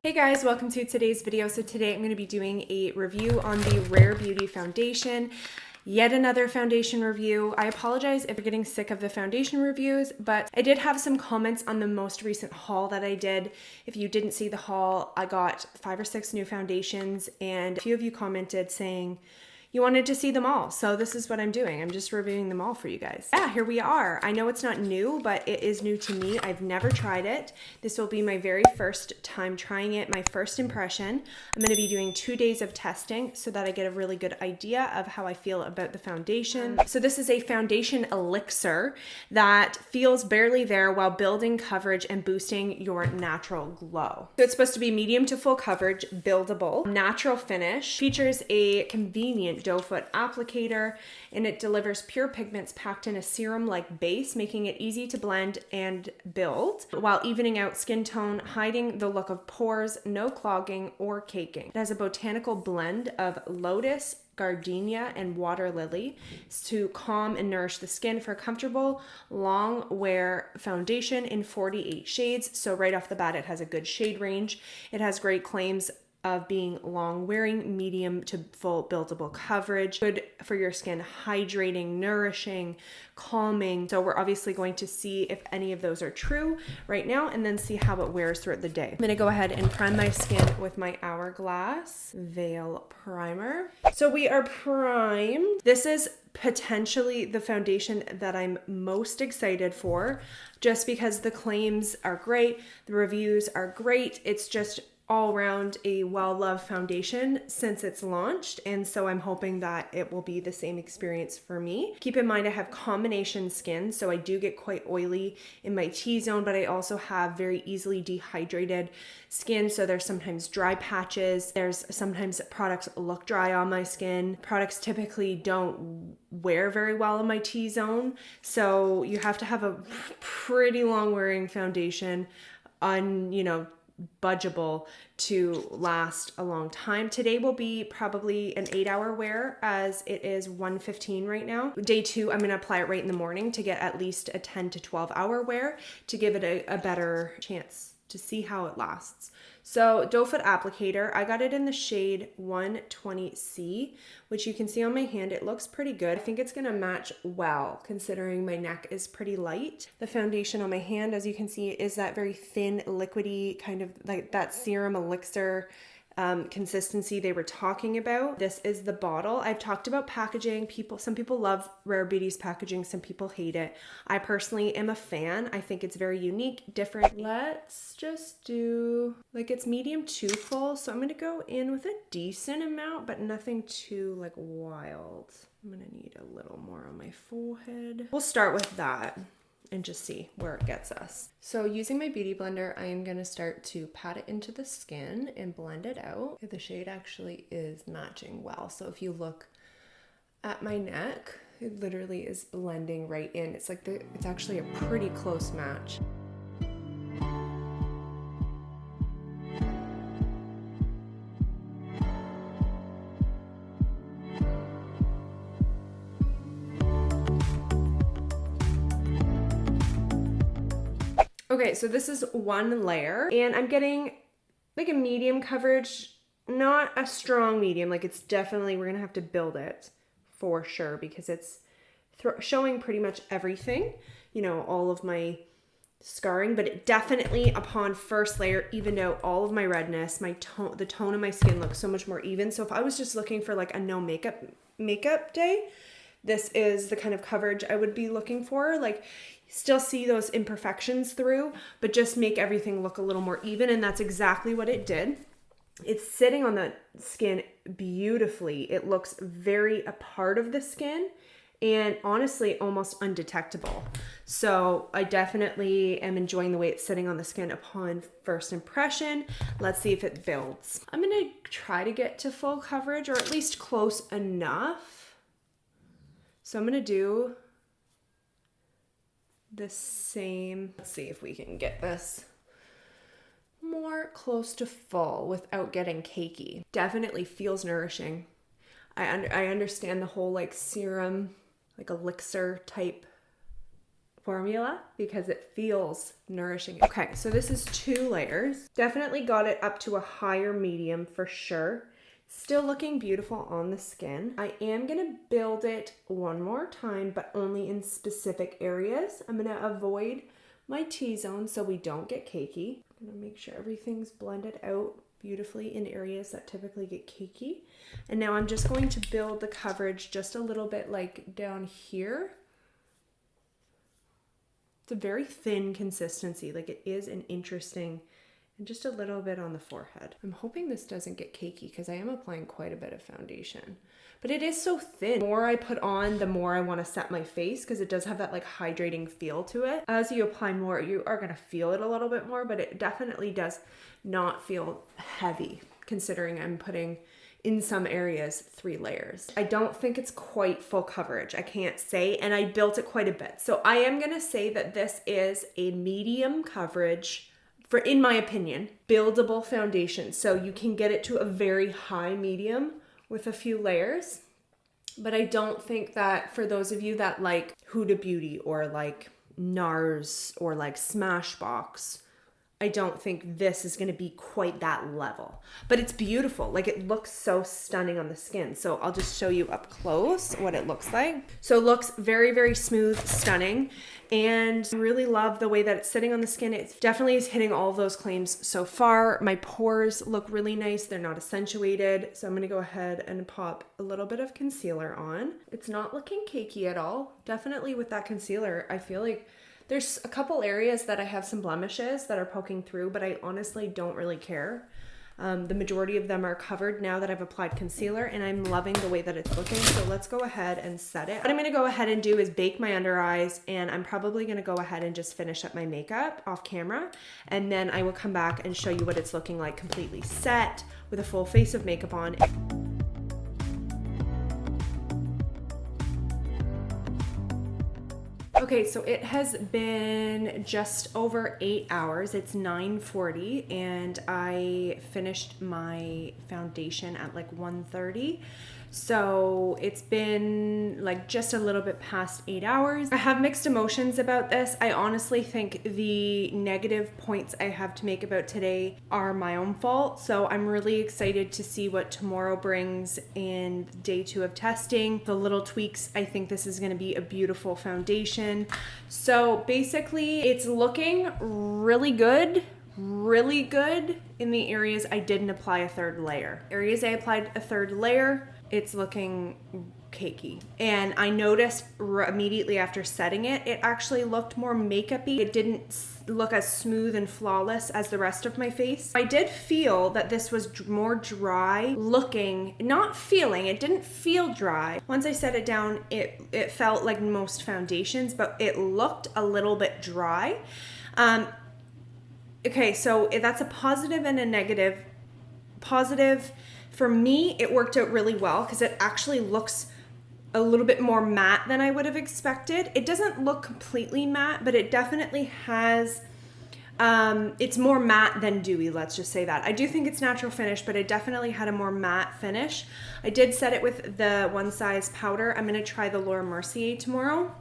Hey guys, welcome to today's video. So today I'm going to be doing a review on the Rare Beauty foundation. Yet another foundation review. I apologize if you're getting sick of the foundation reviews, but I did have some comments on the most recent haul that I did. If you didn't see the haul, I got 5 or 6 new foundations and a few of you commented saying you wanted to see them all. So this is what I'm doing. I'm just reviewing them all for you guys. Yeah, here we are. I know it's not new, but it is new to me. I've never tried it. This will be my very first time trying it, my first impression. I'm going to be doing 2 days of testing so that I get a really good idea of how I feel about the foundation. So this is a foundation elixir that feels barely there while building coverage and boosting your natural glow. So it's supposed to be medium to full coverage, buildable, natural finish, features a convenient doe foot applicator, and it delivers pure pigments packed in a serum-like base, making it easy to blend and build while evening out skin tone, hiding the look of pores, no clogging or caking. It has a botanical blend of lotus, gardenia, and water lily to calm and nourish the skin for a comfortable long wear foundation in 48 shades. So right off the bat, it has a good shade range. It has great claims of being long wearing, medium to full buildable coverage, good for your skin, hydrating, nourishing, calming. So we're obviously going to see if any of those are true right now and then see how it wears throughout the day. I'm gonna go ahead and prime my skin with my Hourglass Veil Primer. So we are primed. This is potentially the foundation that I'm most excited for, just because the claims are great, the reviews are great. It's just all around a well-loved foundation since it's launched, and so I'm hoping that it will be the same experience for me. Keep in mind I have combination skin, so I do get quite oily in my T-zone, but I also have very easily dehydrated skin, so there's sometimes dry patches. There's sometimes products look dry on my skin. Products typically don't wear very well in my T-zone, so you have to have a pretty long wearing foundation budgeable to last a long time. Today will be probably an 8-hour wear, as it is 1:15 right now. Day 2, I'm going to apply it right in the morning to get at least a 10 to 12-hour wear to give it a better chance to see how it lasts. So doe foot applicator, I got it in the shade 120C, which you can see on my hand. It looks pretty good. I think it's gonna match well considering my neck is pretty light. The foundation on my hand, as you can see, is that very thin, liquidy, kind of like that serum elixir consistency they were talking about. This is the bottle. I've talked about packaging. Some people love Rare Beauty's packaging, some people hate it. I personally am a fan. I think it's very unique, different. Let's just do, like, it's medium to full, so I'm gonna go in with a decent amount, but nothing too like wild. I'm gonna need a little more on my forehead. We'll start with that and just see where it gets us. So using my beauty blender, I am gonna start to pat it into the skin and blend it out. The shade actually is matching well. So if you look at my neck, it literally is blending right in. It's like it's actually a pretty close match. Okay, so this is one layer and I'm getting like a medium coverage, not a strong medium. Like, it's definitely, we're gonna have to build it for sure because it's showing pretty much everything, you know, all of my scarring, but it definitely upon first layer evened out all of my redness. The tone of my skin looks so much more even. So if I was just looking for like a no makeup day, this is the kind of coverage I would be looking for. Like, still see those imperfections through, but just make everything look a little more even, and that's exactly what it did. It's sitting on the skin beautifully. It looks very a part of the skin and honestly almost undetectable. So I definitely am enjoying the way it's sitting on the skin upon first impression. Let's see if it builds. I'm gonna try to get to full coverage, or at least close enough. So I'm gonna do the same. Let's see if we can get this more close to full without getting cakey. Definitely feels nourishing. I understand the whole like serum, like elixir type formula because it feels nourishing. Okay, so this is 2 layers. Definitely got it up to a higher medium for sure. Still looking beautiful on the skin. I am gonna build it one more time, but only in specific areas. I'm gonna avoid my T-zone so we don't get cakey. I'm gonna make sure everything's blended out beautifully in areas that typically get cakey. And now I'm just going to build the coverage just a little bit like down here. It's a very thin consistency, like it is an interesting, and just a little bit on the forehead. I'm hoping this doesn't get cakey because I am applying quite a bit of foundation, but it is so thin. The more I put on, the more I want to set my face because it does have that like hydrating feel to it. As you apply more, you are going to feel it a little bit more, but it definitely does not feel heavy considering I'm putting in some areas 3 layers. I don't think it's quite full coverage. I can't say, and I built it quite a bit. So I am going to say that this is a medium coverage for, in my opinion, buildable foundation. So you can get it to a very high medium with a few layers. But I don't think that for those of you that like Huda Beauty or like NARS or like Smashbox, I don't think this is going to be quite that level, but it's beautiful. Like it looks so stunning on the skin. So I'll just show you up close what it looks like. So it looks very, very smooth, stunning. And I really love the way that it's sitting on the skin. It definitely is hitting all of those claims so far. My pores look really nice. They're not accentuated. So I'm going to go ahead and pop a little bit of concealer on. It's not looking cakey at all. Definitely with that concealer, I feel like there's a couple areas that I have some blemishes that are poking through, but I honestly don't really care. The majority of them are covered now that I've applied concealer, and I'm loving the way that it's looking. So let's go ahead and set it. What I'm gonna go ahead and do is bake my under eyes, and I'm probably gonna go ahead and just finish up my makeup off camera. And then I will come back and show you what it's looking like completely set with a full face of makeup on. Okay, so it has been just over 8 hours. It's 9:40 and I finished my foundation at like 1:30. So it's been like just a little bit past 8 hours. I have mixed emotions about this. I honestly think the negative points I have to make about today are my own fault. So I'm really excited to see what tomorrow brings in day 2 of testing. The little tweaks, I think this is gonna be a beautiful foundation. So basically it's looking really good in the areas I didn't apply a 3rd layer. Areas I applied a 3rd layer, it's looking cakey. And I noticed immediately after setting it, it actually looked more makeup-y. It didn't look as smooth and flawless as the rest of my face. I did feel that this was more dry looking, not feeling, it didn't feel dry. Once I set it down, it felt like most foundations, but it looked a little bit dry. Okay, so that's a positive and a negative. Positive, for me, it worked out really well because it actually looks a little bit more matte than I would have expected. It doesn't look completely matte, but it definitely has, it's more matte than dewy, let's just say that. I do think it's natural finish, but it definitely had a more matte finish. I did set it with the One Size powder. I'm gonna try the Laura Mercier tomorrow,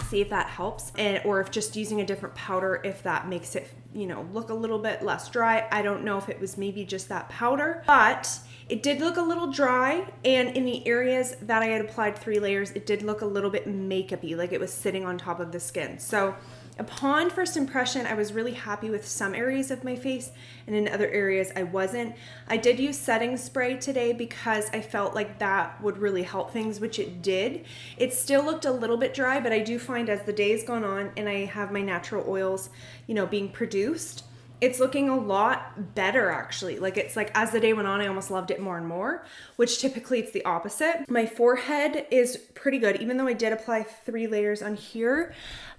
see if that helps, or if just using a different powder, if that makes it, you know, look a little bit less dry. I don't know if it was maybe just that powder, but it did look a little dry, and in the areas that I had applied 3 layers, it did look a little bit makeup-y, like it was sitting on top of the skin. So upon first impression, I was really happy with some areas of my face, and in other areas I wasn't. I did use setting spray today because I felt like that would really help things, which it did. It still looked a little bit dry, but I do find as the days gone on and I have my natural oils, you know, being produced, it's looking a lot better actually. Like it's like as the day went on, I almost loved it more and more, which typically it's the opposite. My forehead is pretty good. Even though I did apply 3 layers on here,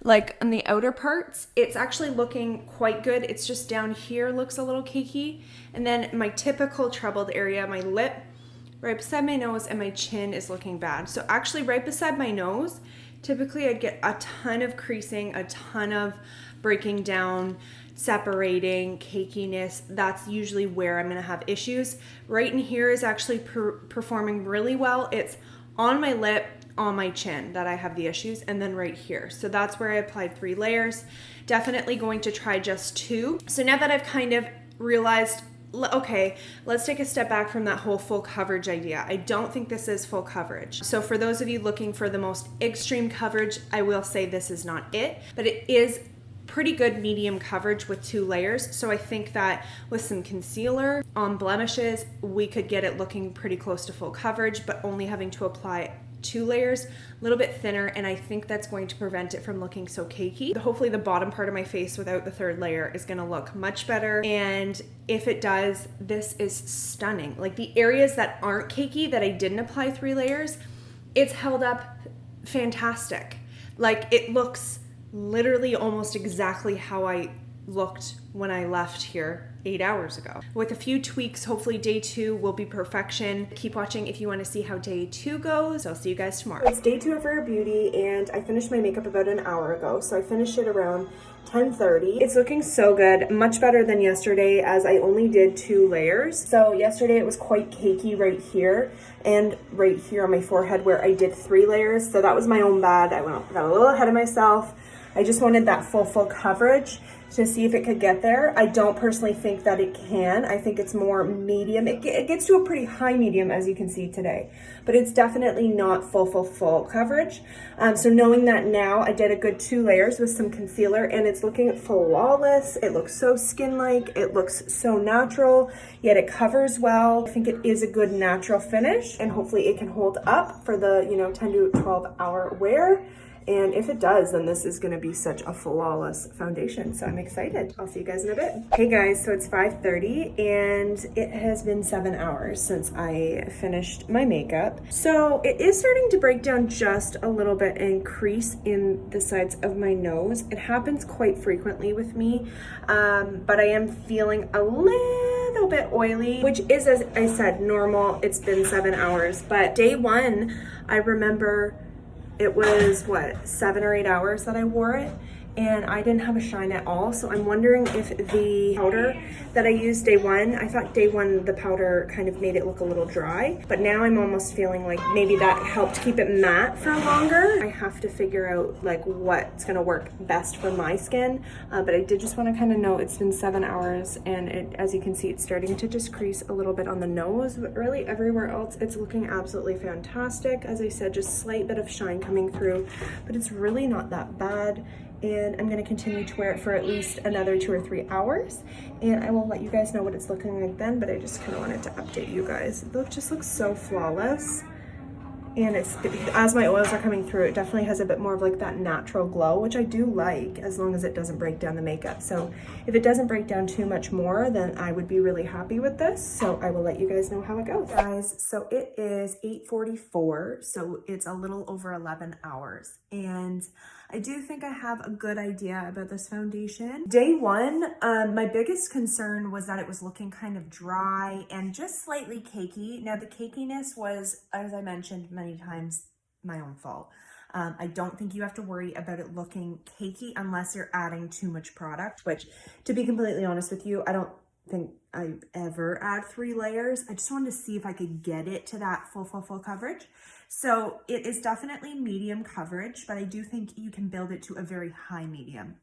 like on the outer parts, it's actually looking quite good. It's just down here looks a little cakey. And then my typical troubled area, my lip, right beside my nose, and my chin is looking bad. So actually right beside my nose, typically I'd get a ton of creasing, a ton of breaking down, separating, cakiness. That's usually where I'm gonna have issues. Right in here is actually performing really well. It's on my lip, on my chin that I have the issues, and then right here. So that's where I applied 3 layers. Definitely going to try just 2. So now that I've kind of realized, okay, let's take a step back from that whole full coverage idea. I don't think this is full coverage. So for those of you looking for the most extreme coverage, I will say this is not it, but it is pretty good medium coverage with 2 layers. So I think that with some concealer on blemishes, we could get it looking pretty close to full coverage, but only having to apply 2 layers, a little bit thinner, and I think that's going to prevent it from looking so cakey. Hopefully the bottom part of my face without the 3rd layer is gonna look much better, and if it does, this is stunning. Like the areas that aren't cakey that I didn't apply 3 layers, it's held up fantastic. Like it looks literally almost exactly how I looked when I left here 8 hours ago. With a few tweaks, hopefully day 2 will be perfection. Keep watching if you want to see how day 2 goes. I'll see you guys tomorrow. It's day 2 of Rare Beauty, and I finished my makeup about an hour ago. So I finished it around 10:30. It's looking so good, much better than yesterday as I only did 2 layers. So yesterday it was quite cakey right here and right here on my forehead where I did 3 layers. So that was my own bad. I got a little ahead of myself. I just wanted that full coverage to see if it could get there. I don't personally think that it can. I think it's more medium. It gets to a pretty high medium, as you can see today, but it's definitely not full coverage. So knowing that now, I did a good 2 layers with some concealer, and it's looking flawless. It looks so skin-like. It looks so natural, yet it covers well. I think it is a good natural finish, and hopefully it can hold up for the 10 to 12 hour wear. And if it does, then this is gonna be such a flawless foundation. So I'm excited. I'll see you guys in a bit. Hey guys, so it's 5:30 and it has been 7 hours since I finished my makeup. So it is starting to break down just a little bit and crease in the sides of my nose. It happens quite frequently with me, but I am feeling a little bit oily, which is, as I said, normal. It's been 7 hours, but day 1, I remember it was what, 7 or 8 hours that I wore it, and I didn't have a shine at all. So I'm wondering if the powder that I used day 1, I thought day 1 the powder kind of made it look a little dry, but now I'm almost feeling like maybe that helped keep it matte for longer. I have to figure out like what's gonna work best for my skin, but I did just want to kind of know it's been 7 hours, and as you can see, it's starting to just crease a little bit on the nose, but really everywhere else it's looking absolutely fantastic. As I said, just slight bit of shine coming through, but it's really not that bad. And I'm gonna continue to wear it for at least another 2 or 3 hours, and I will let you guys know what it's looking like then, but I just kind of wanted to update you guys. It just looks so flawless, and as my oils are coming through, it definitely has a bit more of like that natural glow, which I do like, as long as it doesn't break down the makeup. So if it doesn't break down too much more, then I would be really happy with this. So I will let you guys know how it goes. Guys, so it is 8:44, so it's a little over 11 hours, and I do think I have a good idea about this foundation. Day 1, my biggest concern was that it was looking kind of dry and just slightly cakey. Now the cakiness was, as I mentioned many times, my own fault. I don't think you have to worry about it looking cakey unless you're adding too much product, which, to be completely honest with you, I don't think I ever add 3 layers. I just wanted to see if I could get it to that full coverage. So it is definitely medium coverage, but I do think you can build it to a very high medium.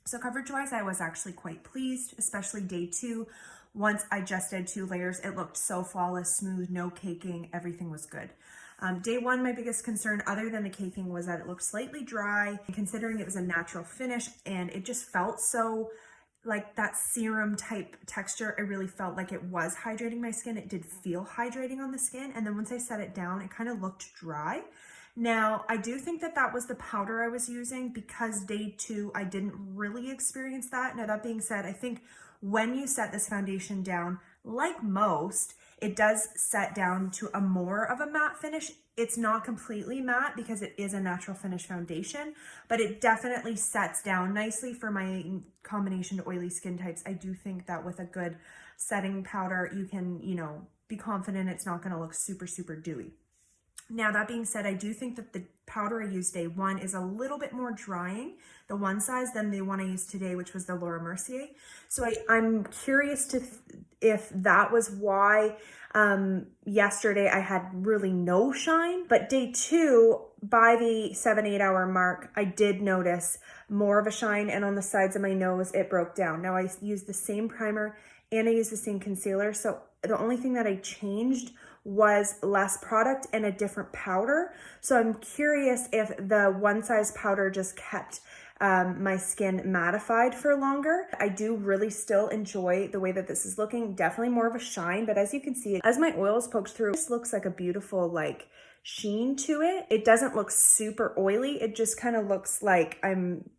So coverage-wise, I was actually quite pleased, especially day 2. Once I just did 2 layers, it looked so flawless, smooth, no caking, everything was good. Day 1, my biggest concern, other than the caking, was that it looked slightly dry, considering it was a natural finish, and it just felt so like that serum type texture. I really felt like it was hydrating my skin. It did feel hydrating on the skin, and then once I set it down, it kind of looked dry. Now, I do think that that was the powder I was using, because day 2, I didn't really experience that. Now, that being said, I think when you set this foundation down, like most, it does set down to a more of a matte finish. It's not completely matte because it is a natural finish foundation, but it definitely sets down nicely for my combination to oily skin types. I do think that with a good setting powder, you can, be confident it's not going to look super dewy. Now, that being said, I do think that the powder I used day one is a little bit more drying, the one size, than the one I used today, which was the Laura Mercier. So I'm curious if that was why yesterday I had really no shine. But day two, by the 7-8 hour mark, I did notice more of a shine, and on the sides of my nose, it broke down. Now, I used the same primer and I used the same concealer. So the only thing that I changed was less product and a different powder. So I'm curious if the one size powder just kept my skin mattified for longer. I do really still enjoy the way that this is looking. Definitely more of a shine, but as you can see, as my oil is poked through, this looks like a beautiful like sheen to it. It doesn't look super oily. It just kind of looks like I'm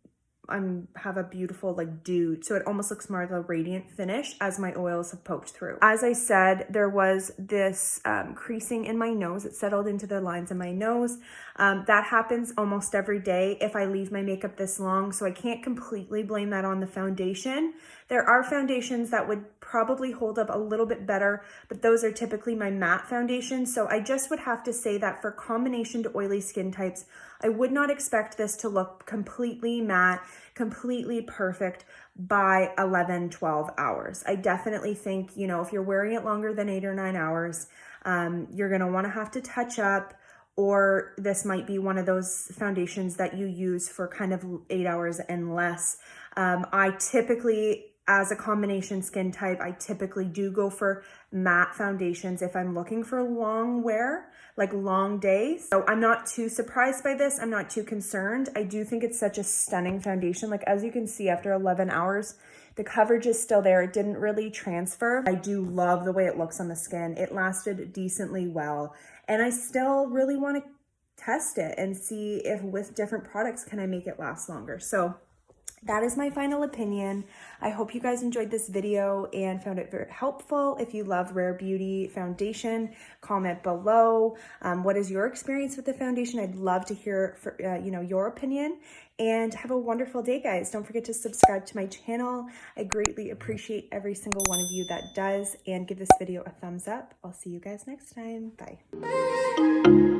have a beautiful like dew, so it almost looks more of a radiant finish as my oils have poked through. As I said, there was this creasing in my nose. It settled into the lines of my nose. That happens almost every day if I leave my makeup this long, so I can't completely blame that on the foundation. There are foundations that would probably hold up a little bit better, but those are typically my matte foundations. So I just would have to say that for combination to oily skin types, I would not expect this to look completely matte, completely perfect by 11, 12 hours. I definitely think, you know, if you're wearing it longer than 8 or 9 hours, you're gonna wanna have to touch up, or this might be one of those foundations that you use for kind of 8 hours and less. I typically, as a combination skin type, I typically do go for matte foundations if I'm looking for long wear, like long days. So I'm not too surprised by this. I'm not too concerned. I do think it's such a stunning foundation. Like, as you can see, after 11 hours, the coverage is still there. It didn't really transfer. I do love the way it looks on the skin. It lasted decently well. And I still really want to test it and see if with different products, can I make it last longer? So that is my final opinion. I hope you guys enjoyed this video and found it very helpful. If you love Rare Beauty foundation, comment below. What is your experience with the foundation? I'd love to hear your opinion. And have a wonderful day, guys. Don't forget to subscribe to my channel. I greatly appreciate every single one of you that does. And give this video a thumbs up. I'll see you guys next time. Bye.